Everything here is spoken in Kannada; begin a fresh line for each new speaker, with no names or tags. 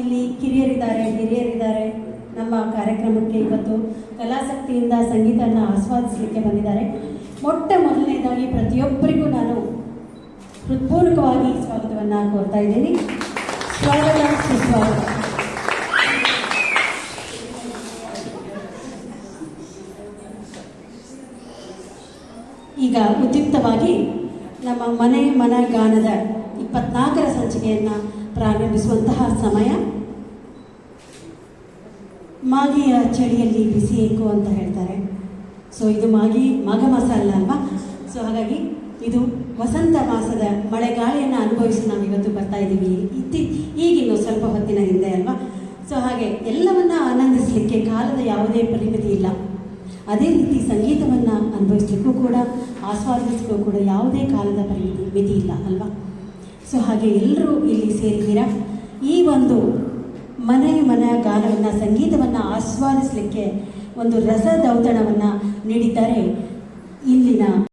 ಇಲ್ಲಿ ಕಿರಿಯರಿದ್ದಾರೆ, ಹಿರಿಯರಿದ್ದಾರೆ. ನಮ್ಮ ಕಾರ್ಯಕ್ರಮಕ್ಕೆ ಇವತ್ತು ಕಲಾಸಕ್ತಿಯಿಂದ ಸಂಗೀತನ ಆಸ್ವಾದಿಸಲಿಕ್ಕೆ ಬಂದಿದ್ದಾರೆ. ಮೊಟ್ಟ ಮೊದಲನೇದಾಗಿ ಪ್ರತಿಯೊಬ್ಬರಿಗೂ ನಾನು ಹೃತ್ಪೂರ್ವಕವಾಗಿ ಸ್ವಾಗತವನ್ನು ಕೋರ್ತಾ ಇದ್ದೀನಿ. ಸ್ವಾಗತ, ಸುಸ್ವಾಗತ. ಈಗ ಉದ್ಯುಕ್ತವಾಗಿ ನಮ್ಮ ಮನ ಗಾನದ 24ರ ಸಂಚಿಕೆಯನ್ನು ಪ್ರಾರಂಭಿಸುವಂತಹ ಸಮಯ. ಮಾಗಿಯ ಚಳಿಯಲ್ಲಿ ಬಿಸಿ ಏಕು ಅಂತ ಹೇಳ್ತಾರೆ. ಸೊ ಇದು ಮಾಘ ಮಾಸ ಅಲ್ವಾ? ಸೊ ಹಾಗಾಗಿ ಇದು ವಸಂತ ಮಾಸದ ಮಳೆಗಾಳಿಯನ್ನು ಅನುಭವಿಸಿ ನಾವು ಇವತ್ತು ಬರ್ತಾ ಇದ್ದೀವಿ. ಈಗಿನ್ನು ಸ್ವಲ್ಪ ಹೊತ್ತಿನ ಹಿಂದೆ ಅಲ್ವಾ? ಸೊ ಹಾಗೆ ಎಲ್ಲವನ್ನ ಆನಂದಿಸಲಿಕ್ಕೆ ಕಾಲದ ಯಾವುದೇ ಪರಿಮಿತಿ ಇಲ್ಲ. ಅದೇ ರೀತಿ ಸಂಗೀತವನ್ನು ಅನುಭವಿಸ್ಲಿಕ್ಕೂ ಕೂಡ, ಆಸ್ವಾದಿಸಲಿಕ್ಕೂ ಕೂಡ ಯಾವುದೇ ಕಾಲದ ಮಿತಿ ಇಲ್ಲ ಅಲ್ವಾ? ಸೊ ಹಾಗೆ ಎಲ್ಲರೂ ಇಲ್ಲಿ ಸೇರಿದ್ದೀರಾ. ಈ ಒಂದು ಮನ ಗಾನವನ್ನು, ಸಂಗೀತವನ್ನು ಆಸ್ವಾದಿಸಲಿಕ್ಕೆ ಒಂದು ರಸದೌತಣವನ್ನು ನೀಡಿದ್ದಾರೆ ಇಲ್ಲಿನ